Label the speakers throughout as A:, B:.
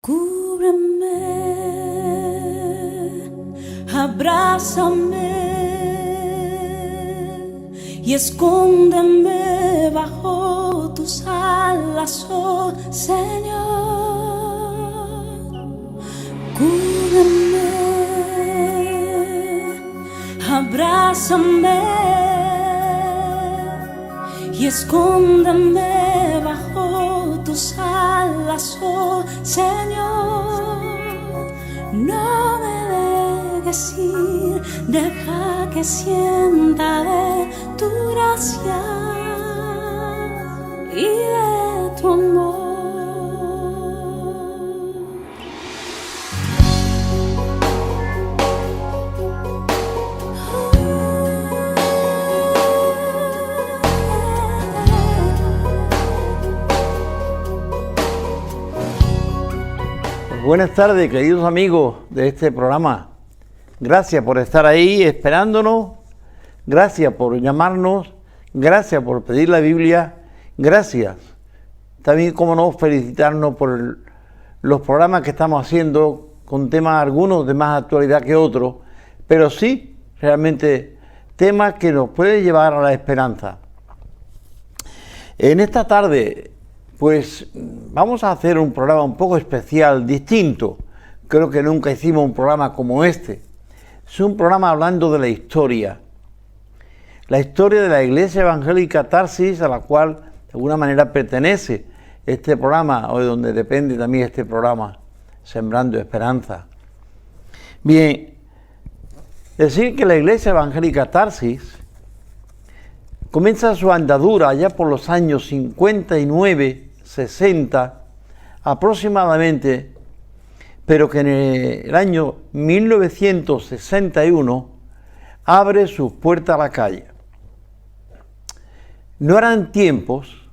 A: Cúbreme, abrázame y escóndeme bajo tus alas, oh Señor. Cúbreme, abrázame y escóndeme bajo tus alas, oh Señor. No me dejes ir, deja que sienta de tu gracia y de tu amor.
B: Buenas tardes, queridos amigos de este programa. Gracias por estar ahí esperándonos, gracias por llamarnos, gracias por pedir la Biblia, gracias. También, como no, felicitarnos por los programas que estamos haciendo con temas algunos de más actualidad que otros, pero sí, realmente temas que nos pueden llevar a la esperanza. En esta tarde, pues vamos a hacer un programa un poco especial, distinto. Creo que nunca hicimos un programa como este. Es un programa hablando de la historia de la Iglesia Evangélica Tarsis, a la cual de alguna manera pertenece este programa, o de donde depende también este programa, Sembrando Esperanza. Bien, decir que la Iglesia Evangélica Tarsis comienza su andadura allá por los años 59, 60 aproximadamente, pero que en el año 1961 abre sus puertas a la calle. No eran tiempos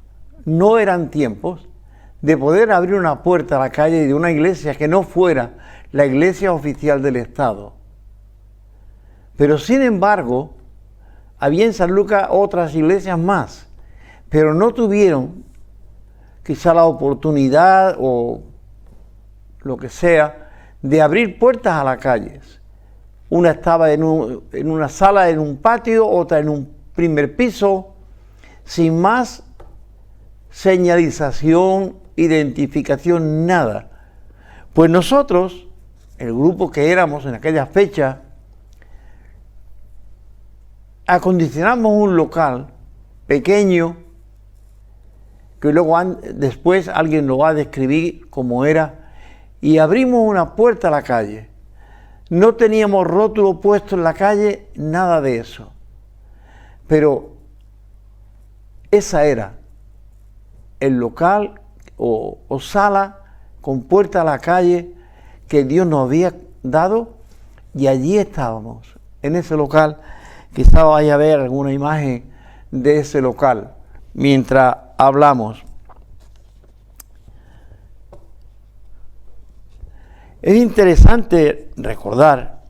B: de poder abrir una puerta a la calle de una iglesia que no fuera la iglesia oficial del Estado. Pero sin embargo, había en San Lucas otras iglesias más, pero no tuvieron quizá la oportunidad o lo que sea de abrir puertas a las calles. Una estaba en una sala, en un patio, otra en un primer piso, sin más señalización, identificación, nada. Pues nosotros, el grupo que éramos en aquella fecha, acondicionamos un local pequeño, que luego después alguien lo va a describir cómo era, y abrimos una puerta a la calle. No teníamos rótulo puesto en la calle, nada de eso. Pero esa era el local o sala con puerta a la calle que Dios nos había dado, y allí estábamos, en ese local. Quizá vaya a ver alguna imagen de ese local mientras hablamos. Es interesante recordar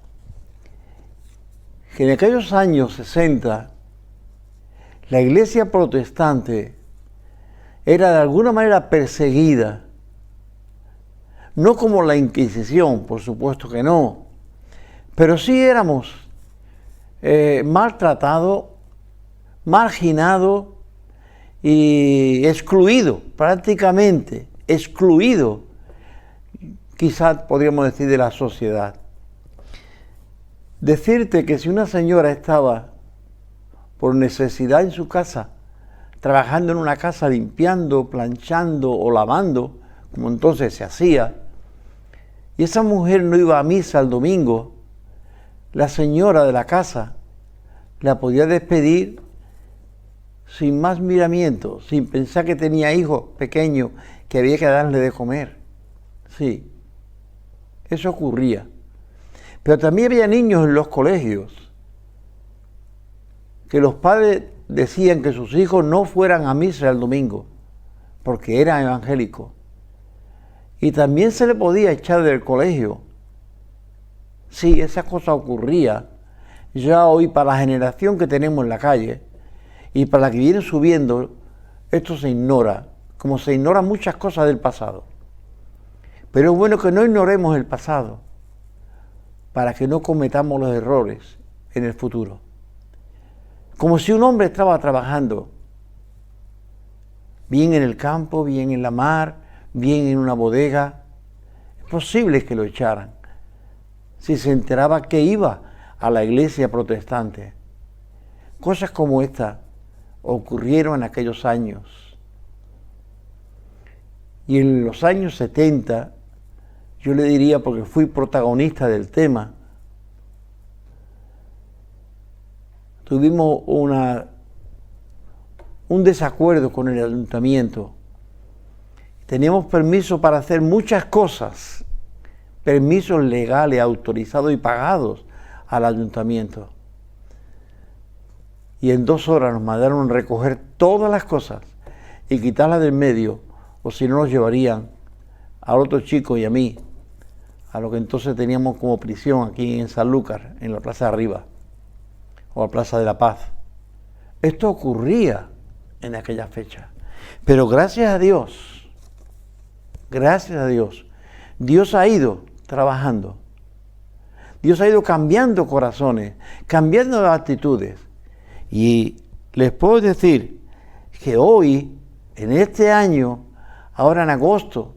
B: que en aquellos años 60 la iglesia protestante era de alguna manera perseguida, no como la Inquisición, por supuesto que no, pero sí éramos maltratados, marginados y excluidos, prácticamente excluidos, quizás podríamos decir, de la sociedad. Decirte que si una señora estaba por necesidad en su casa, trabajando en una casa, limpiando, planchando o lavando, como entonces se hacía, y esa mujer no iba a misa el domingo, la señora de la casa la podía despedir sin más miramiento, sin pensar que tenía hijos pequeños que había que darle de comer. Sí, eso ocurría. Pero también había niños en los colegios que los padres decían que sus hijos no fueran a misa el domingo porque eran evangélicos. Y también se le podía echar del colegio. Sí, esa cosa ocurría. Ya hoy, para la generación que tenemos en la calle y para la que viene subiendo, esto se ignora, como se ignoran muchas cosas del pasado. Pero es bueno que no ignoremos el pasado para que no cometamos los errores en el futuro. Como si un hombre estaba trabajando, bien en el campo, bien en la mar, bien en una bodega. Es posible que lo echaran si se enteraba que iba a la iglesia protestante. Cosas como esta ocurrieron en aquellos años. Y en los años 70, yo le diría, porque fui protagonista del tema, tuvimos un desacuerdo con el ayuntamiento. Teníamos permiso para hacer muchas cosas, permisos legales, autorizados y pagados al ayuntamiento. Y en 2 horas nos mandaron recoger todas las cosas y quitarlas del medio, o si no nos llevarían al otro chico y a mí, a lo que entonces teníamos como prisión aquí en Sanlúcar, en la Plaza de Arriba, o la Plaza de la Paz. Esto ocurría en aquella fecha. Pero gracias a Dios, Dios ha ido trabajando. Dios ha ido cambiando corazones, cambiando actitudes. Y les puedo decir que hoy, en este año, ahora en agosto,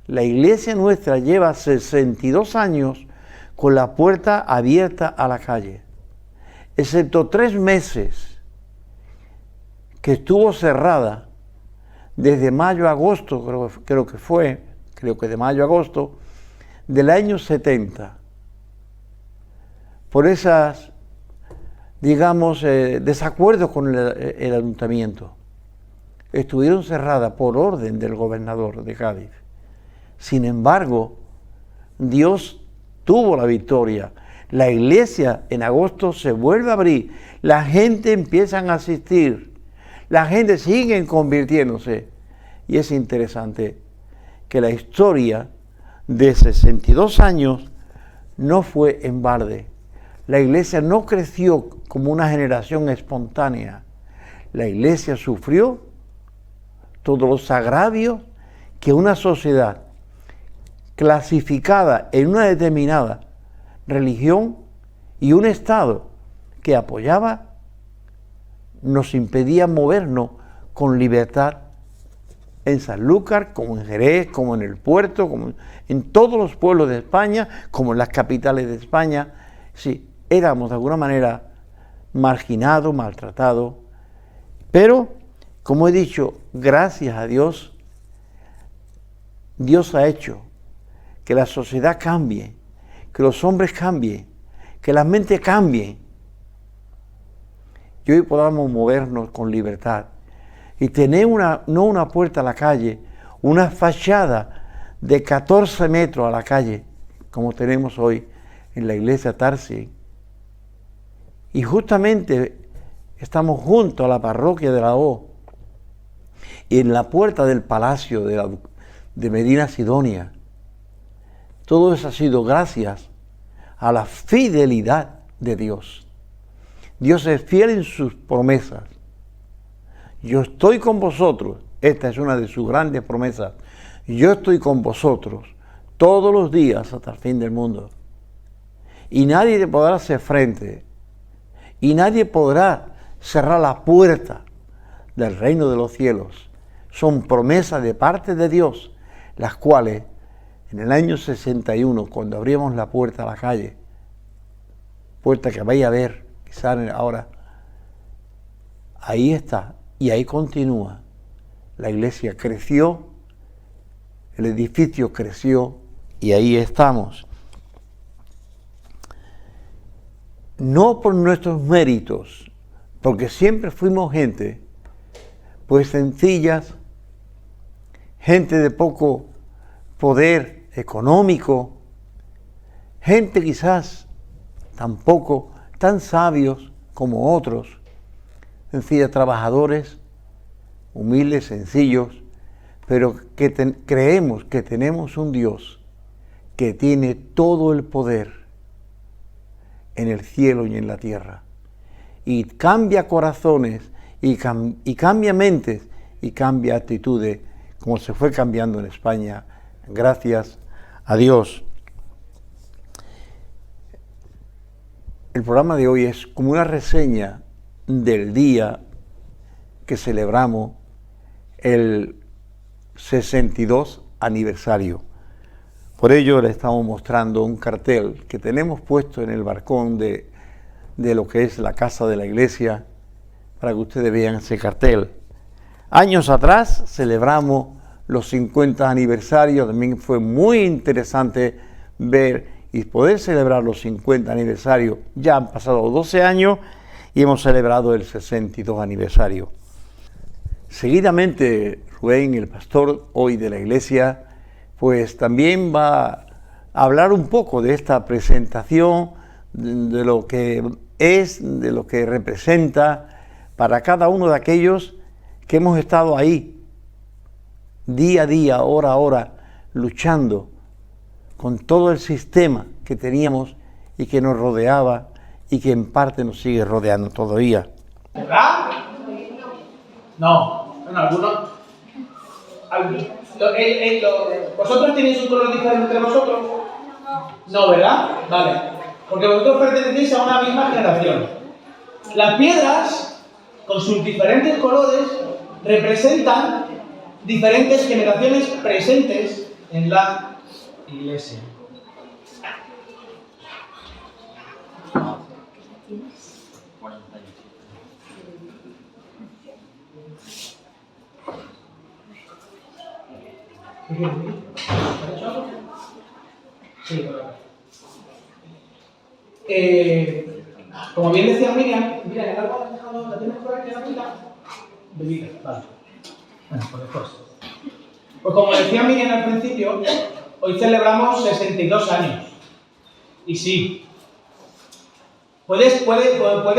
B: la iglesia nuestra lleva 62 años con la puerta abierta a la calle, excepto 3 meses que estuvo cerrada desde mayo a agosto, creo que de mayo a agosto del año 70, por esas, digamos, desacuerdos con el ayuntamiento. Estuvieron cerradas por orden del gobernador de Cádiz. Sin embargo, Dios tuvo la victoria. La iglesia en agosto se vuelve a abrir, la gente empieza a asistir, la gente sigue convirtiéndose. Y es interesante que la historia de 62 años no fue en balde. La iglesia no creció como una generación espontánea. La iglesia sufrió todos los agravios que una sociedad clasificada en una determinada religión y un Estado que apoyaba nos impedía movernos con libertad en Sanlúcar, como en Jerez, como en el Puerto, como en todos los pueblos de España, como en las capitales de España. Sí, éramos de alguna manera marginados, maltratados, pero, como he dicho, gracias a Dios, Dios ha hecho que la sociedad cambie, que los hombres cambien, que las mentes cambien, y hoy podamos movernos con libertad y tener no una puerta a la calle, una fachada de 14 metros a la calle, como tenemos hoy en la iglesia Tarsi. Y justamente estamos junto a la parroquia de la O, y en la puerta del palacio de Medina Sidonia. Todo eso ha sido gracias a la fidelidad de Dios. Dios es fiel en sus promesas. Yo estoy con vosotros. Esta es una de sus grandes promesas. Yo estoy con vosotros todos los días hasta el fin del mundo. Y nadie te podrá hacer frente. Y nadie podrá cerrar la puerta del reino de los cielos. Son promesas de parte de Dios, las cuales en el año 61, cuando abrimos la puerta a la calle, puerta que vais a ver, quizás ahora, ahí está, y ahí continúa. La iglesia creció, el edificio creció, y ahí estamos. No por nuestros méritos, porque siempre fuimos gente, pues sencillas, gente de poco poder económico, gente quizás tampoco tan sabios como otros, sencillas, trabajadores, humildes, sencillos, pero que creemos que tenemos un Dios que tiene todo el poder en el cielo y en la tierra, y cambia corazones, y cambia mentes, y cambia actitudes, como se fue cambiando en España, gracias a Dios. El programa de hoy es como una reseña del día que celebramos el 62 aniversario. Por ello le estamos mostrando un cartel que tenemos puesto en el balcón de lo que es la casa de la iglesia, para que ustedes vean ese cartel. Años atrás celebramos los 50 aniversarios, también fue muy interesante ver y poder celebrar los 50 aniversarios. Ya han pasado 12 años y hemos celebrado el 62 aniversario. Seguidamente, Rubén, el pastor hoy de la iglesia, pues también va a hablar un poco de esta presentación, de lo que es, de lo que representa para cada uno de aquellos que hemos estado ahí, día a día, hora a hora, luchando con todo el sistema que teníamos y que nos rodeaba y que en parte nos sigue rodeando todavía.
C: ¿Verdad? No, bueno, algunos. ¿Vosotros tenéis un color diferente entre vosotros? No, ¿verdad? Vale. Porque vosotros pertenecéis a una misma generación. Las piedras, con sus diferentes colores, representan diferentes generaciones presentes en la iglesia. Sí, como bien decía Miriam, mira, el agua la tienes por aquí en la pila. Bebida, vale. Bueno, pues después. Pues como decía Miriam al principio, hoy celebramos 62 años. Y sí, puede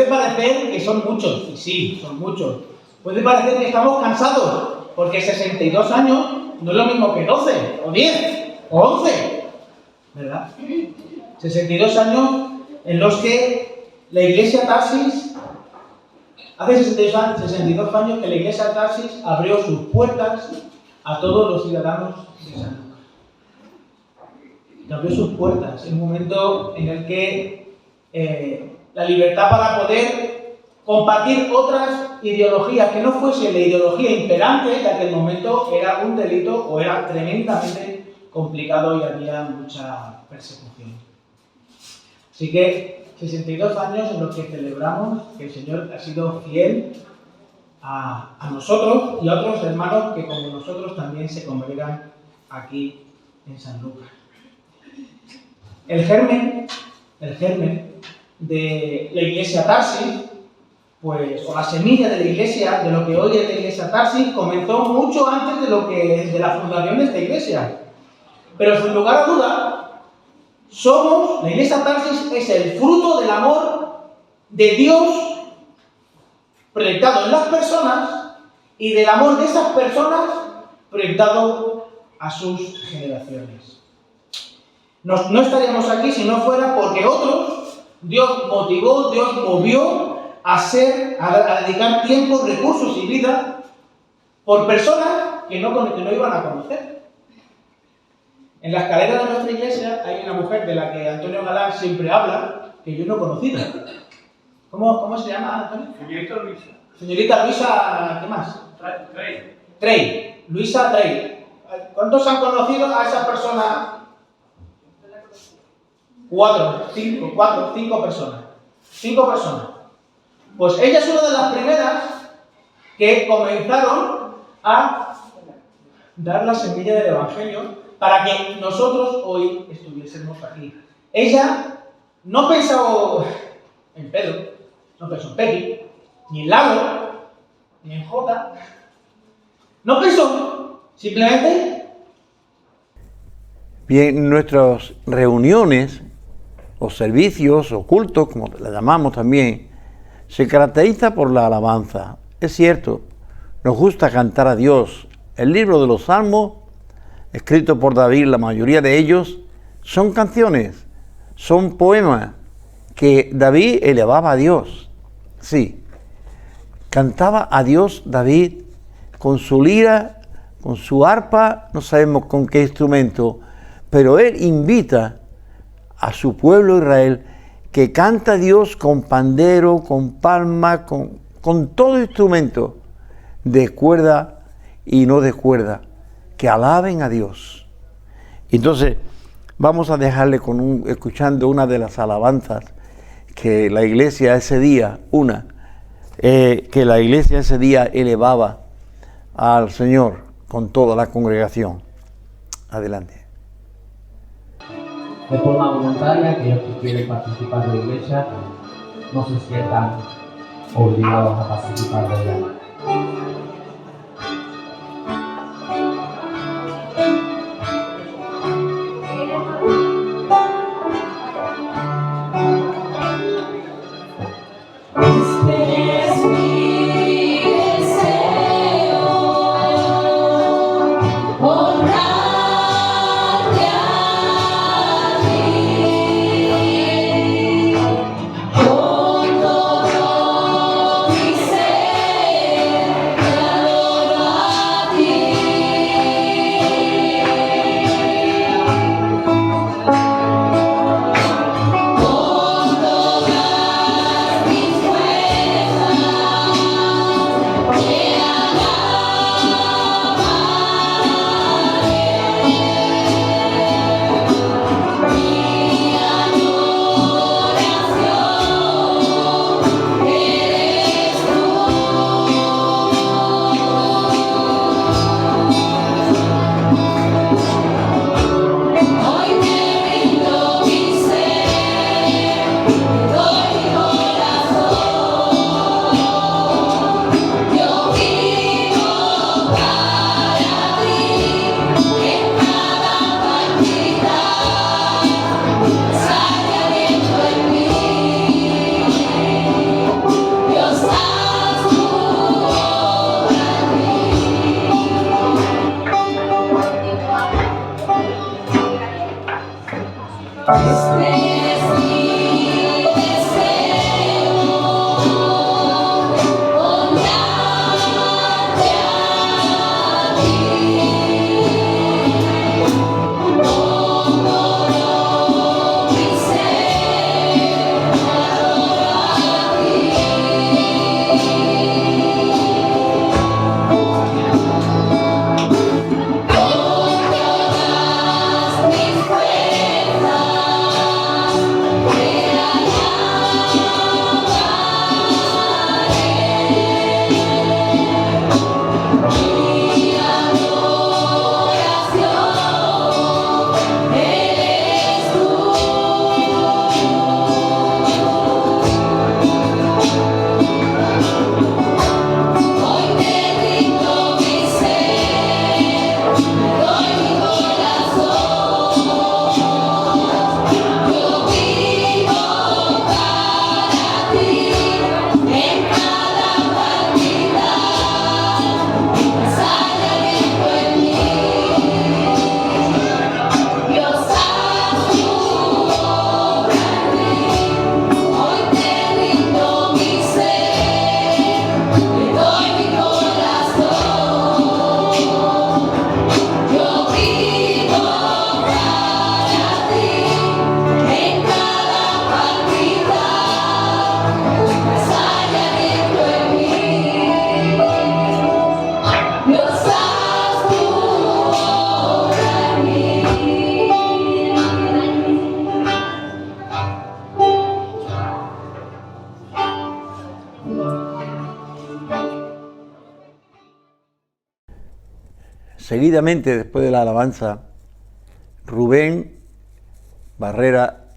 C: parecer que son muchos, y sí, son muchos. Puede parecer que estamos cansados, porque 62 años no es lo mismo que 12, o 10, o 11, ¿verdad? 62 años en los que la iglesia Tarsis, hace 62 años que la iglesia Tarsis abrió sus puertas a todos los ciudadanos de San Lucas. Abrió sus puertas en un momento en el que la libertad para poder compartir otras ideologías que no fuese la ideología imperante de aquel momento era un delito o era tremendamente complicado y había mucha persecución. Así que 62 años en los que celebramos que el Señor ha sido fiel a nosotros y a otros hermanos que como nosotros también se congregan aquí en San Lucas. El germen de la iglesia Tarsis, pues, o la semilla de la iglesia, de lo que hoy es la iglesia Tarsis, comenzó mucho antes de la fundación de esta iglesia. Pero sin lugar a duda, la iglesia Tarsis es el fruto del amor de Dios proyectado en las personas y del amor de esas personas proyectado a sus generaciones. No estaríamos aquí si no fuera porque otros, Dios motivó, Dios movió a dedicar tiempo, recursos y vida por personas que no iban a conocer. En la escalera de nuestra iglesia hay una mujer de la que Antonio Galán siempre habla, que yo no he conocido. ¿Cómo se llama, Antonio?
D: Señorita Luisa.
C: Señorita Luisa, ¿qué más? Trey. Luisa Trey. ¿Cuántos han conocido a esa persona? 5 personas. 5 personas. Pues ella es una de las primeras que comenzaron a dar la semilla del Evangelio para que nosotros hoy estuviésemos aquí. Ella no pensó en Pedro, no pensó en Peggy, ni en Lalo, ni en Jota. No pensó, simplemente.
B: Bien, nuestras reuniones, o servicios, o cultos, como la llamamos también, se caracteriza por la alabanza. Es cierto, nos gusta cantar a Dios. El libro de los Salmos, escrito por David, la mayoría de ellos, son canciones, son poemas que David elevaba a Dios. Sí, cantaba a Dios David con su lira, con su arpa, no sabemos con qué instrumento, pero Él invita a su pueblo Israel que canta a Dios con pandero, con palma, con todo instrumento de cuerda y no de cuerda, que alaben a Dios. Entonces, vamos a dejarle escuchando una de las alabanzas que la iglesia ese día, elevaba al Señor con toda la congregación. Adelante.
C: De forma voluntaria, aquellos que quieren participar de la iglesia no se sientan obligados a participar de ella.
B: Seguidamente, después de la alabanza, Rubén Barrera,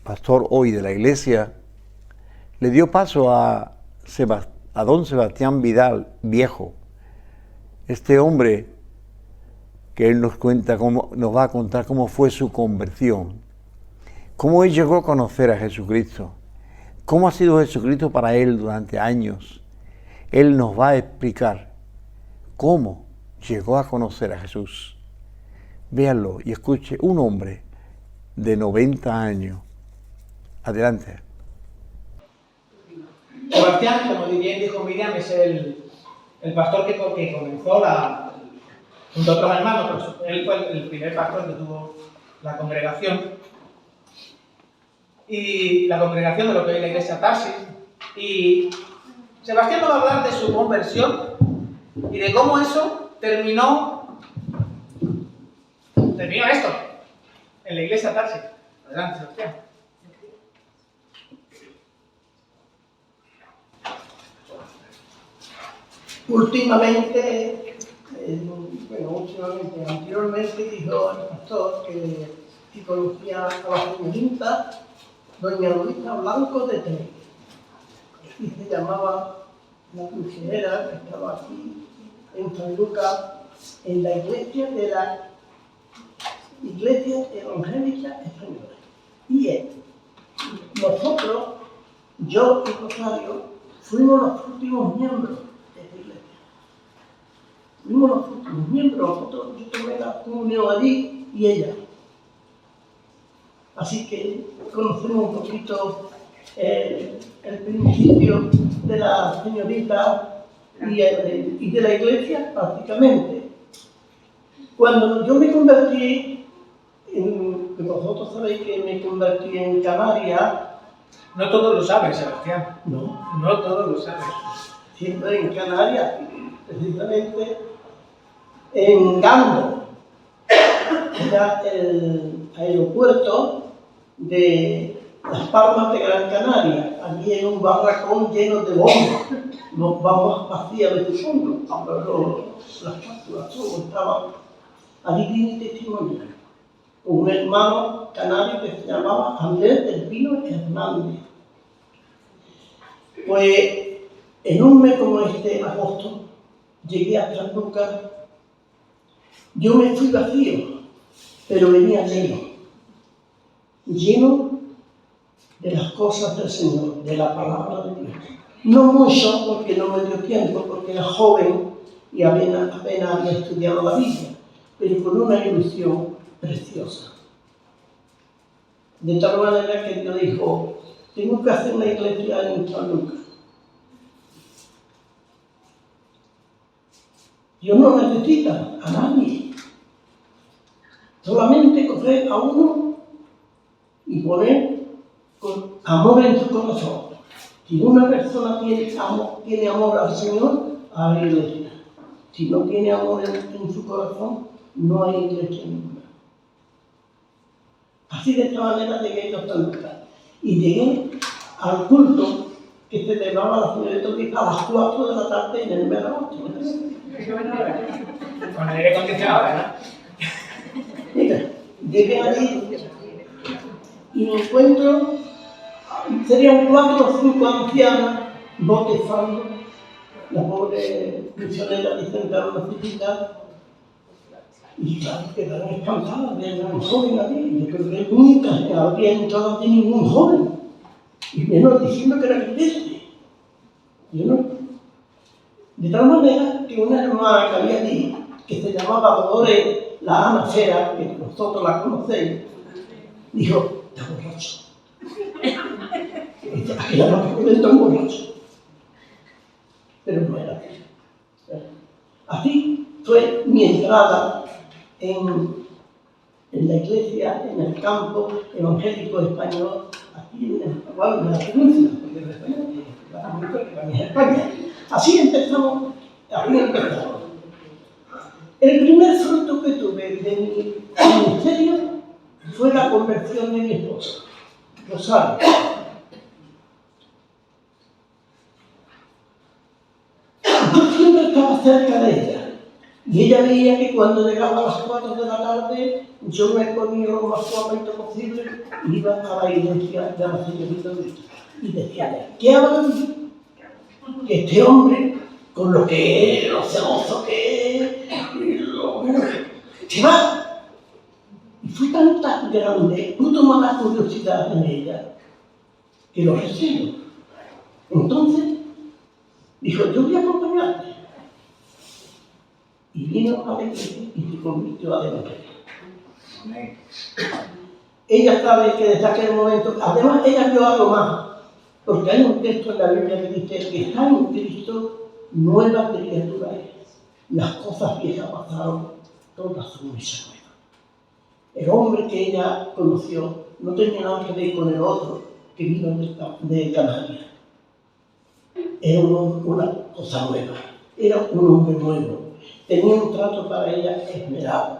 B: pastor hoy de la iglesia, le dio paso a don Sebastián Vidal, viejo. Este hombre que él nos va a contar cómo fue su conversión, cómo él llegó a conocer a Jesucristo, cómo ha sido Jesucristo para él durante años. Él nos va a explicar cómo llegó a conocer a Jesús. Véanlo y escuche, un hombre de 90 años. Adelante.
C: Sebastián, como bien dijo Miriam, es el pastor que comenzó junto a otros hermanos, pero él fue el primer pastor que tuvo la congregación, y la congregación de lo que hoy es la iglesia Tarsis, y Sebastián nos va a hablar de su conversión y de cómo eso terminó esto, en la iglesia Tarsis. Adelante, Sebastián.
D: Anteriormente dijo el pastor que conocía a la señorita doña Luisa Blanco de Tenerife, y se llamaba la misionera que estaba aquí en San Lucas, en la iglesia de la Iglesia Evangélica Española. Y nosotros, yo y Rosario, fuimos los últimos miembros de esa iglesia. Fuimos los últimos miembros, nosotros, yo tomé la comunión allí y ella. Así que conocemos un poquito el principio de la señorita y de la iglesia prácticamente. Cuando yo me convertí, vosotros sabéis que me convertí en Canarias.
C: No todos lo saben, Sebastián.
D: No
C: todos lo saben.
D: Siempre en Canarias, precisamente en Gando, era el aeropuerto de Las Palmas de Gran Canaria. Allí en un barracón lleno de bombas, bombas vacías de fondo, pero las cápsulas solo estaban. Allí vine testimonio con un hermano canario que se llamaba Andrés del Pino Hernández. Pues en un mes como este, agosto, llegué a San Lucas. Yo me fui vacío, pero venía lleno de las cosas del Señor, de la palabra de Dios. No mucho, porque no me dio tiempo, porque era joven y apenas había estudiado la Biblia, pero con una ilusión preciosa. De tal manera que Dios dijo, tengo que hacer una iglesia en San Lucas. Dios no necesita a nadie. Solamente coger a uno y poner con amor en su corazón. Si una persona tiene amor al Señor, hay iglesia. Si no tiene amor en su corazón, no hay iglesia ninguna. Así de esta manera llegué a San Lucas. Y llegué al culto que se celebraba la señorita a las 4 de la tarde en el mes de agosto.
C: Con el aire acondicionado, ¿verdad?
D: Mira, llegué allí y me encuentro, serían 4 o 5 ancianas botezando. La pobre misionera dice que era una chiquita. Y claro, quedaron espantadas de ver a un joven allí. Yo creo que nunca habría entrado allí ningún joven. Y menos diciendo que era creyente. Yo no. De tal manera que una hermana que había allí, que se llamaba Dolores la Ana Fera, que vosotros la conocéis, dijo, está borracho. Aquella noche está borracho. Pero no era así. Así fue mi entrada en la iglesia, en el campo evangélico español, aquí en la provincia, porque es España. Así empezamos, El primer fruto que tuve de mi ministerio fue la conversión de mi esposa, Rosario. Yo siempre estaba cerca de ella. Y ella veía que cuando llegaba a las 4 de la tarde, yo me ponía lo más suavemente posible y iba a la iglesia de la señorita Luisa. Y decía, ¿qué hablan? Que este hombre, con lo que es, lo celoso que es, se va. Y fue tan grande, pudo tomar la curiosidad en ella, que lo recibo. Entonces, dijo, yo voy a acompañarte. Y vino a la iglesia y se convirtió a la iglesia. Ella sabe que desde aquel momento, además ella vio algo más, porque hay un texto en la Biblia que dice que está en Cristo nueva criatura es. Las cosas viejas pasaron, todas son hechas nuevas. El hombre que ella conoció no tenía nada que ver con el otro que vino de Canarias. Era una cosa nueva, era un hombre nuevo. Tenía un trato para ella esmerado.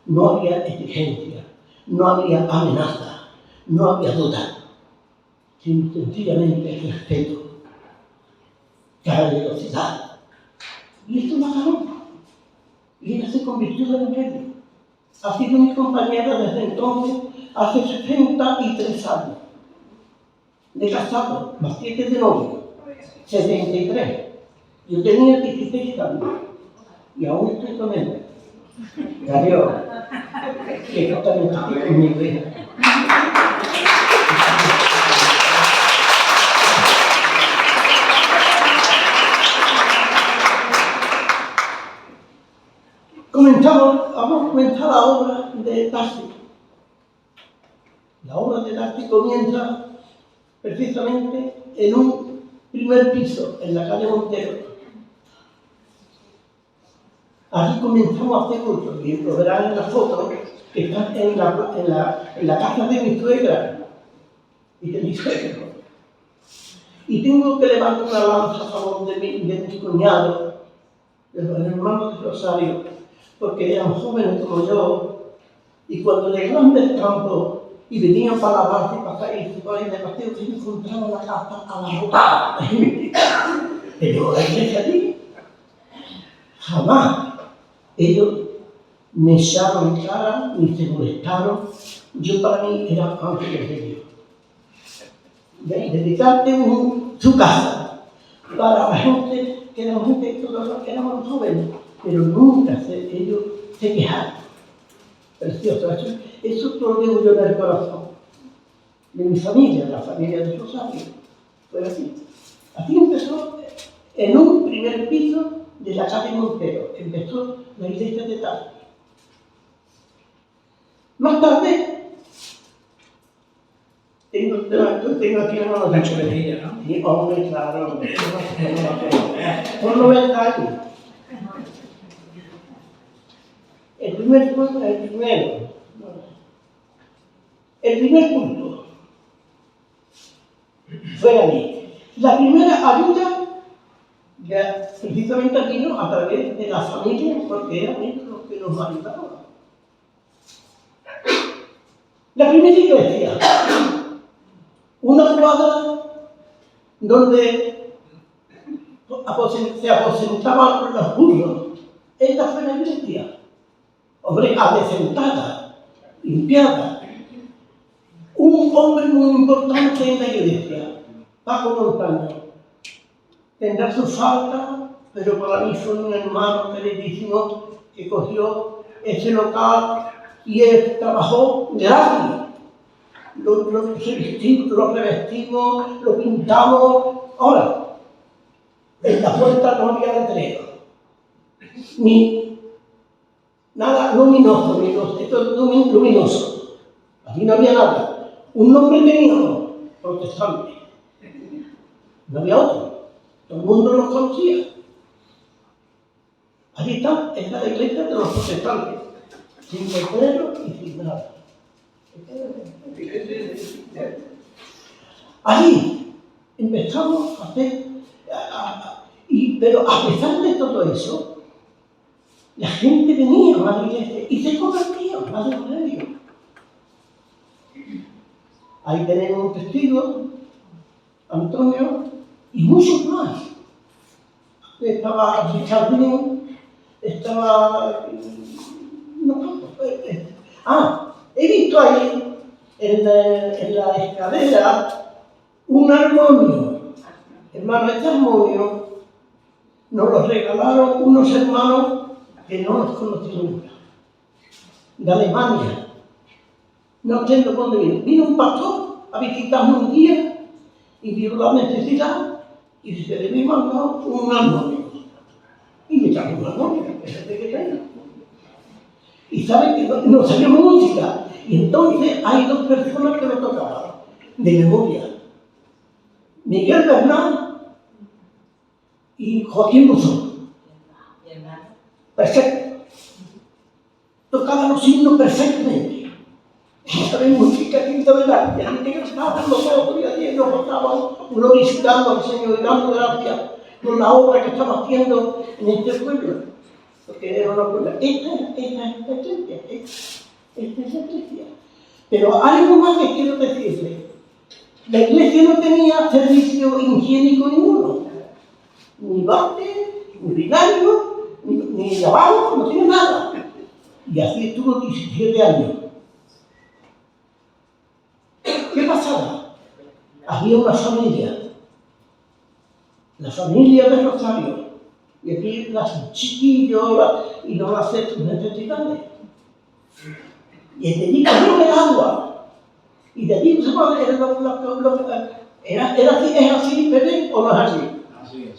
D: No había exigencia, no había amenaza, no había duda, sino sencillamente respeto, caballerosidad. Y esto la ganó. Y ella se convirtió en mujer. Ha sido mi compañera desde entonces, hace 63 años. De casado, más 7 de novio, 73. Yo tenía 16 años y aún estoy con él. Adiós. Que yo también estoy con mi hija. Vamos a comenzar la obra de Darcy. La obra de Darcy comienza precisamente en un primer piso, en la calle Montero. Allí comenzamos a hacer cursos, y lo verán en la foto, que están en la casa de mi suegra y de mi suegro. Y tengo que levantar una lanza a favor de mi cuñado, de los hermanos de Rosario, porque eran jóvenes como yo, y cuando llegaban del campo y venían para lavarse y para irse por ahí de paseo, se encontraban la casa abarrotada. Pero la iglesia allí, jamás. Ellos me echaron en cara, ni se molestaron. Yo para mí era ángel de Dios. Dedicarte su casa para la gente que éramos éramos jóvenes, pero nunca ellos se quejaron. Precioso, eso te lo digo yo del corazón, de mi familia, la familia de Rosario. Fue así. Así empezó en un primer piso de la calle Montero, empezó la iglesia de Darcy. Más tarde, tengo aquí una nota.
C: La chuletilla, ¿no?
D: Sí, hombre, claro, por 90 años. El primer punto fue a mí. La primera ayuda ya precisamente vino a través de la familia, porque eran ellos los que nos ayudaban. La primera iglesia, una cuadra donde se aposentaban los burros. Esta fue la iglesia, hombre, adecentada, limpiada. Un hombre muy importante en la iglesia, Paco Montaño. Tendrá su falta, pero para mí fue un hermano queridísimo que cogió ese local y él trabajó gratis. Lo revestimos, lo pintamos. Ahora, en la puerta no había letrero, ni nada luminoso, esto es luminoso. Aquí no había nada. Un nombre teníamos, protestante. No había otro. Todo el mundo los conocía. Allí está, es la iglesia de los protestantes, sin letrero y sin nada. Allí empezamos a hacer, pero a pesar de todo eso, la gente venía a la iglesia y se convertía a la iglesia. Ahí tenemos un testigo, Antonio, y muchos más. Estaba Richardín, estaba... he visto ahí, en la escalera, un armonio. Hermano, este armonio nos lo regalaron unos hermanos que no los conocí nunca, de Alemania. No sé dónde vino. Vino un pastor a visitarme un día y vio la necesidad y se le había mandado un armonio. Y me trajo un armonio, que es el que tengo. Y saben que no sabía música. Y entonces hay dos personas que lo tocaban, de memoria. Miguel Bernal y Joaquín Buzón. Perfecto. Tocaban los himnos perfectamente. Sabemos significativo de la vida. Y que estábamos nosotros y allí nos estábamos uno visitando al Señor y dando gracias por la obra que estaba haciendo en este pueblo. Porque era una pueblo. Esta es la iglesia. Pero algo más que quiero decirle. La iglesia no tenía servicio higiénico ninguno. Ni bate, ni binario, ni lavabo, no tiene nada. Y así estuvo 17 años. ¿Qué pasaba? Había una familia, la familia de Rosario, y aquí las chiquillos y no las necesidades. Y de allí cayó el agua, y de allí es así, ¿ven? ¿O no es así?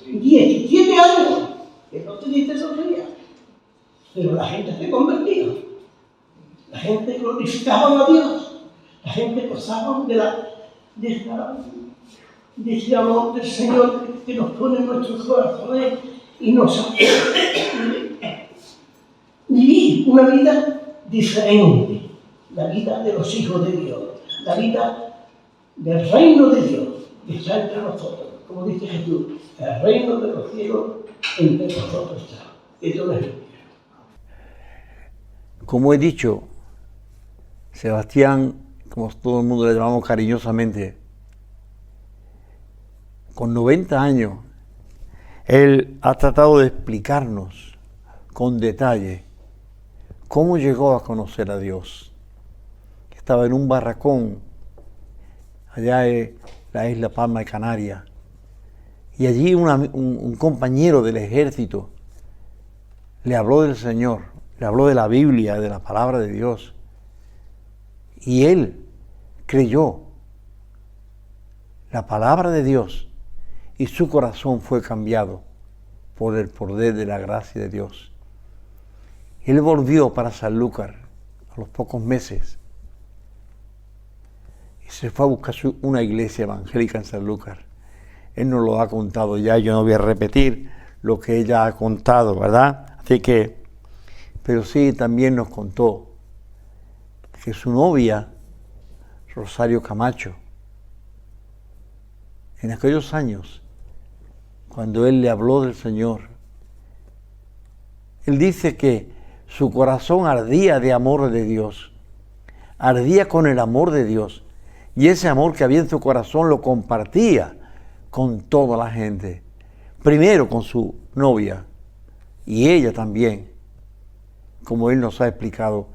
D: 17 años, que no te dice esos días. Pero la gente se convertía, la gente glorificaba a Dios, la gente pasaba de ese amor del Señor que nos pone en nuestros corazones y nos hace vivir una vida diferente, la vida de los hijos de Dios, la vida del reino de Dios que está entre nosotros. Como dice Jesús, el reino de los cielos entre nosotros está. Que Dios les bendiga.
B: Como he dicho, Sebastián, como todo el mundo le llamamos cariñosamente, con 90 años, él ha tratado de explicarnos con detalle cómo llegó a conocer a Dios. Estaba en un barracón allá en la isla Palma de Canarias, y allí un compañero del ejército le habló del Señor, le habló de la Biblia, de la palabra de Dios, y él creyó la palabra de Dios y su corazón fue cambiado por el poder de la gracia de Dios. Él volvió para Sanlúcar a los pocos meses y se fue a buscar una iglesia evangélica en Sanlúcar. Él nos lo ha contado ya, yo no voy a repetir lo que ella ha contado, ¿verdad? Así que, pero sí también nos contó que su novia, Rosario Camacho, en aquellos años, cuando él le habló del Señor, él dice que su corazón ardía de amor de Dios, ardía con el amor de Dios, y ese amor que había en su corazón lo compartía con toda la gente, primero con su novia, y ella también, como él nos ha explicado,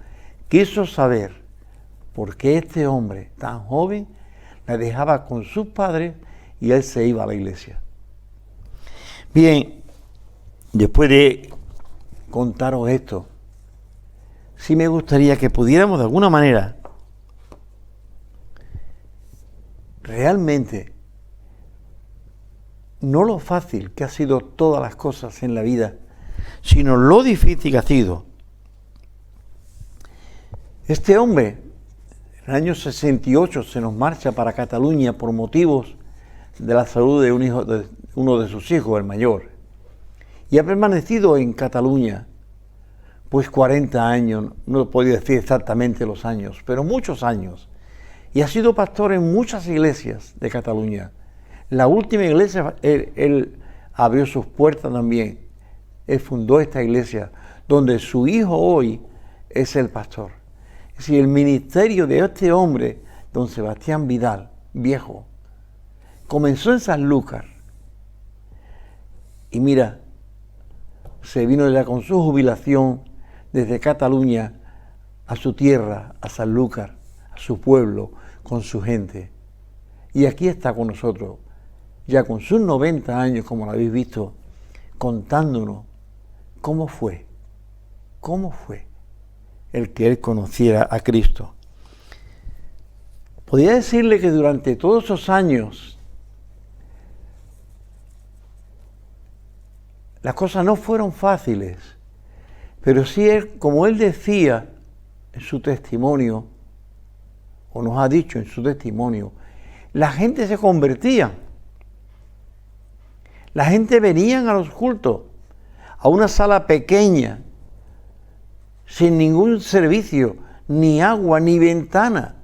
B: quiso saber por qué este hombre tan joven la dejaba con sus padres y él se iba a la iglesia. Bien, después de contaros esto, sí me gustaría que pudiéramos de alguna manera realmente, no lo fácil que ha sido todas las cosas en la vida, sino lo difícil que ha sido. Este hombre, en el año 68, se nos marcha para Cataluña por motivos de la salud de uno de sus hijos, el mayor. Y ha permanecido en Cataluña, pues 40 años, no podía decir exactamente los años, pero muchos años. Y ha sido pastor en muchas iglesias de Cataluña. La última iglesia, él abrió sus puertas también. Él fundó esta iglesia, donde su hijo hoy es el pastor. Es decir, el ministerio de este hombre, don Sebastián Vidal, viejo, comenzó en Sanlúcar. Y mira, se vino ya con su jubilación desde Cataluña a su tierra, a Sanlúcar, a su pueblo, con su gente. Y aquí está con nosotros, ya con sus 90 años, como lo habéis visto, contándonos cómo fue el que él conociera a Cristo. Podría decirle que durante todos esos años las cosas no fueron fáciles, pero sí él, como él decía en su testimonio, o nos ha dicho en su testimonio, la gente se convertía. La gente venía a los cultos, a una sala pequeña, sin ningún servicio, ni agua, ni ventana.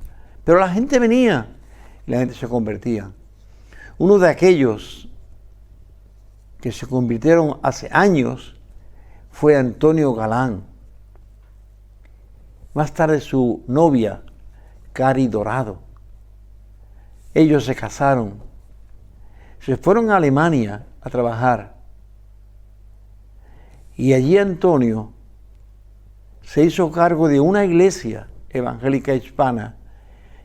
B: Pero la gente venía y la gente se convertía. Uno de aquellos que se convirtieron hace años fue Antonio Galán. Más tarde su novia, Cari Dorado. Ellos se casaron. Se fueron a Alemania a trabajar. Y allí Antonio se hizo cargo de una iglesia evangélica hispana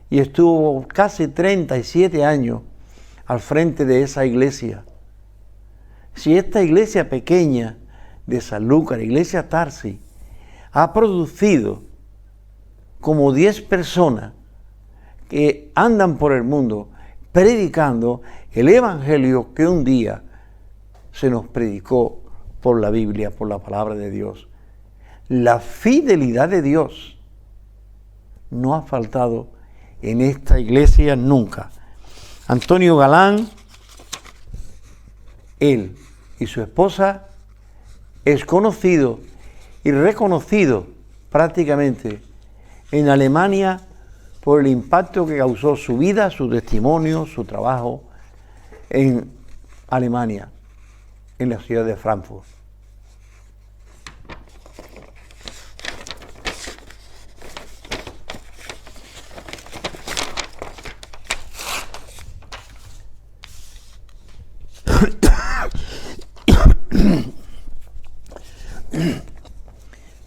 B: y estuvo casi 37 años al frente de esa iglesia. Si esta iglesia pequeña de Sanlúcar, iglesia Tarsi, ha producido como 10 personas que andan por el mundo predicando el evangelio que un día se nos predicó por la Biblia, por la palabra de Dios. La fidelidad de Dios no ha faltado en esta iglesia nunca. Antonio Galán, él y su esposa, es conocido y reconocido prácticamente en Alemania por el impacto que causó su vida, su testimonio, su trabajo en Alemania, en la ciudad de Frankfurt.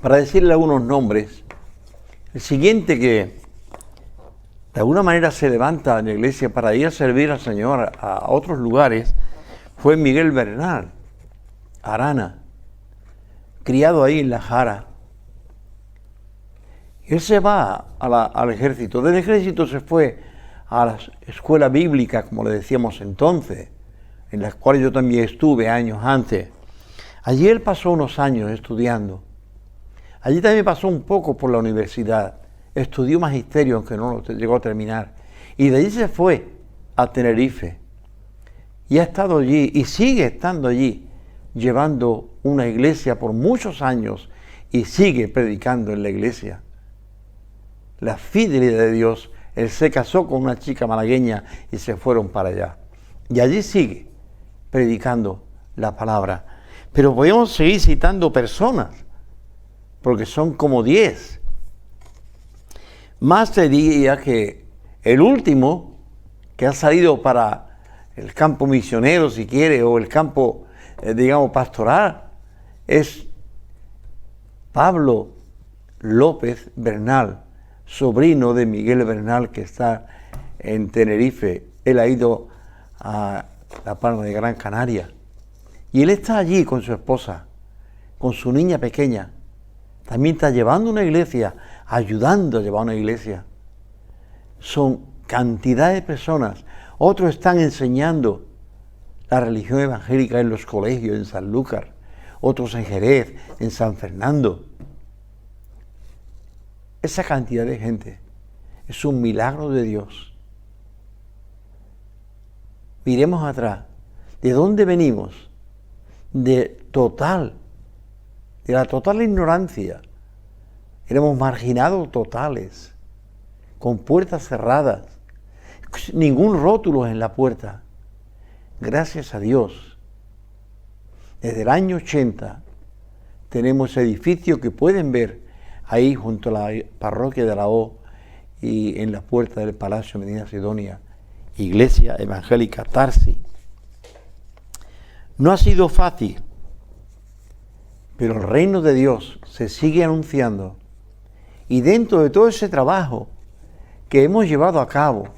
B: Para decirle algunos nombres, el siguiente que de alguna manera se levanta en la iglesia para ir a servir al Señor a otros lugares fue Miguel Bernal Arana, criado ahí en La Jara. Él se va al ejército. Del ejército se fue a la escuela bíblica, como le decíamos entonces, en la cual yo también estuve años antes. Allí él pasó unos años estudiando. Allí también pasó un poco por la universidad. Estudió magisterio, aunque no lo llegó a terminar. Y de allí se fue a Tenerife. Y ha estado allí y sigue estando allí, llevando una iglesia por muchos años y sigue predicando en la iglesia. La fidelidad de Dios. Él se casó con una chica malagueña y se fueron para allá. Y allí sigue predicando la palabra. Pero podemos seguir citando personas, porque son como 10. Más te diría que el último que ha salido para el campo misionero, si quiere, o el campo, digamos, pastoral, es Pablo López Bernal, sobrino de Miguel Bernal, que está en Tenerife. Él ha ido a la Palma de Gran Canaria. Y él está allí con su esposa, con su niña pequeña. También está llevando una iglesia, ayudando a llevar una iglesia. Son cantidad de personas. Otros están enseñando la religión evangélica en los colegios, en Sanlúcar. Otros en Jerez, en San Fernando. Esa cantidad de gente es un milagro de Dios. Miremos atrás. ¿De dónde venimos? De la total ignorancia. Éramos marginados totales, con puertas cerradas, ningún rótulo en la puerta. Gracias a Dios, desde el año 80 tenemos edificio que pueden ver ahí junto a la parroquia de la O y en la puerta del Palacio Medina Sidonia, Iglesia Evangélica Tarsi. No ha sido fácil, pero el reino de Dios se sigue anunciando. Y dentro de todo ese trabajo que hemos llevado a cabo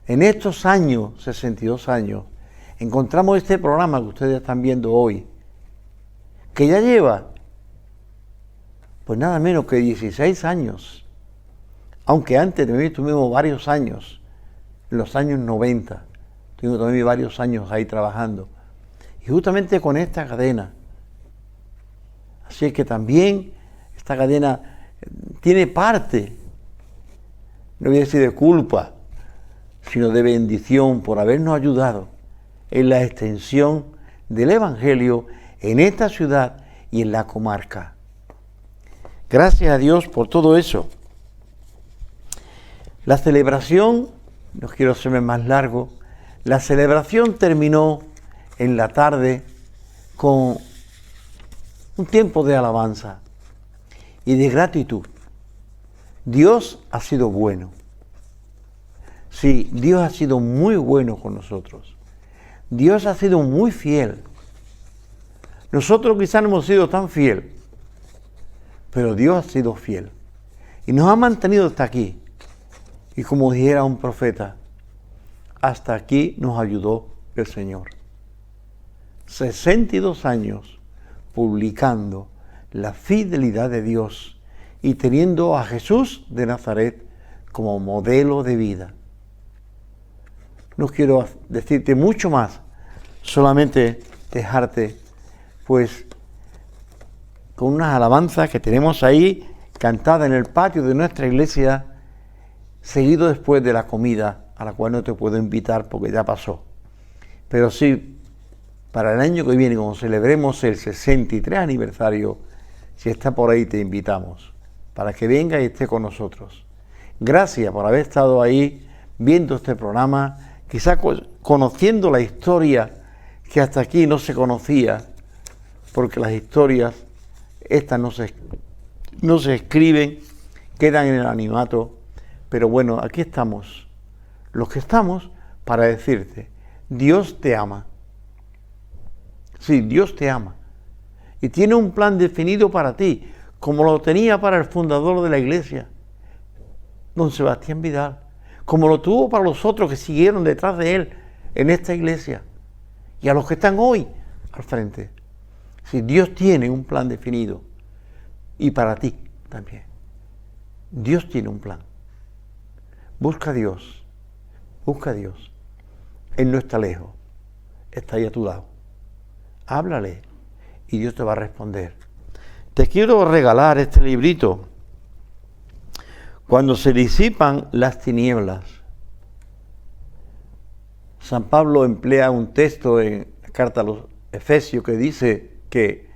B: en estos años, 62 años, encontramos este programa que ustedes están viendo hoy, que ya lleva, pues nada menos que 16 años, aunque antes también tuvimos varios años, en los años 90, tuvimos también varios años ahí trabajando, y justamente con esta cadena. Así es que también esta cadena tiene parte, no voy a decir de culpa, sino de bendición por habernos ayudado en la extensión del Evangelio en esta ciudad y en la comarca. Gracias a Dios por todo eso. La celebración, no quiero hacerme más largo, la celebración terminó en la tarde con un tiempo de alabanza y de gratitud. Dios ha sido bueno. Sí, Dios ha sido muy bueno con nosotros. Dios ha sido muy fiel. Nosotros quizás no hemos sido tan fiel, pero Dios ha sido fiel. Y nos ha mantenido hasta aquí. Y como dijera un profeta, hasta aquí nos ayudó el Señor. 62 años publicando la fidelidad de Dios y teniendo a Jesús de Nazaret como modelo de vida. No quiero decirte mucho más, solamente dejarte pues con unas alabanzas que tenemos ahí cantadas en el patio de nuestra iglesia, seguido después de la comida, a la cual no te puedo invitar porque ya pasó. Pero sí, para el año que viene, cuando celebremos el 63 aniversario, si está por ahí te invitamos, para que venga y esté con nosotros. Gracias por haber estado ahí viendo este programa, quizás conociendo la historia que hasta aquí no se conocía, porque las historias estas no se escriben, quedan en el anonimato, pero bueno, aquí estamos, los que estamos para decirte, Dios te ama. Sí, Dios te ama y tiene un plan definido para ti, como lo tenía para el fundador de la iglesia, don Sebastián Vidal, como lo tuvo para los otros que siguieron detrás de él en esta iglesia y a los que están hoy al frente. Sí, Dios tiene un plan definido y para ti también. Dios tiene un plan. Busca a Dios, busca a Dios. Él no está lejos, está ahí a tu lado. Háblale y Dios te va a responder. Te quiero regalar este librito. Cuando se disipan las tinieblas. San Pablo emplea un texto en la carta a los Efesios que dice que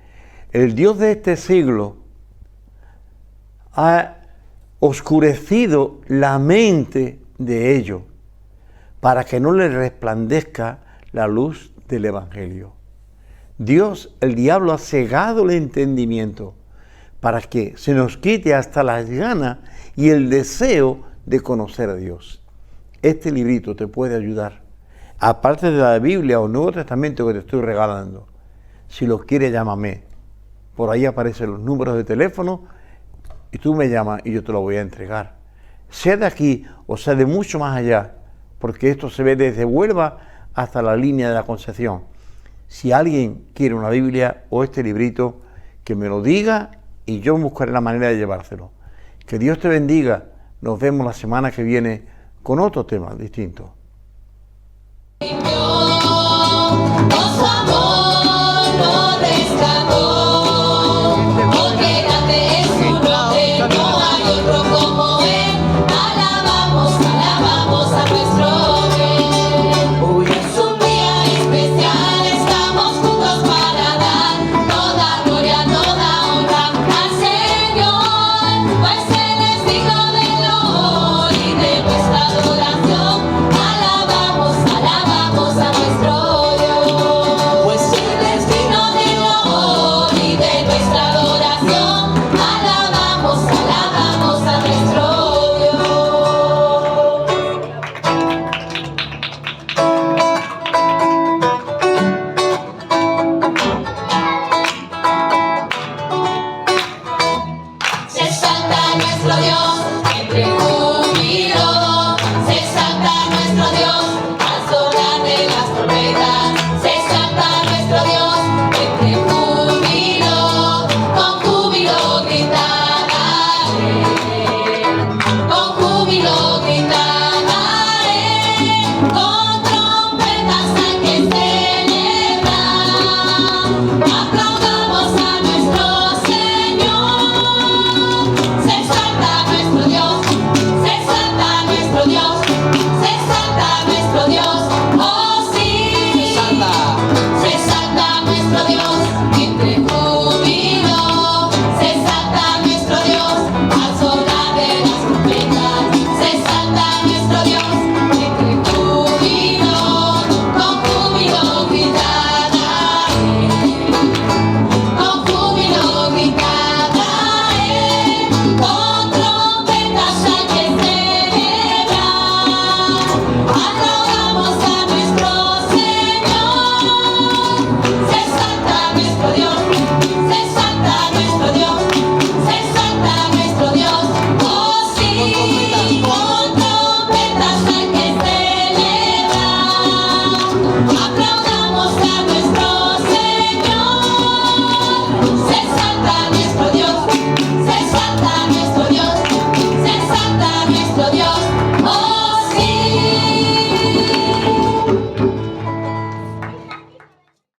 B: el Dios de este siglo ha oscurecido la mente de ellos para que no les resplandezca la luz del Evangelio. Dios, el diablo, ha cegado el entendimiento para que se nos quite hasta las ganas y el deseo de conocer a Dios. Este librito te puede ayudar, aparte de la Biblia o Nuevo Testamento que te estoy regalando. Si lo quieres, llámame. Por ahí aparecen los números de teléfono y tú me llamas y yo te lo voy a entregar. Sea de aquí o sea de mucho más allá, porque esto se ve desde Huelva hasta la línea de la Concepción. Si alguien quiere una Biblia o este librito, que me lo diga y yo buscaré la manera de llevárselo. Que Dios te bendiga. Nos vemos la semana que viene con otro tema distinto.
E: Pues
A: Dios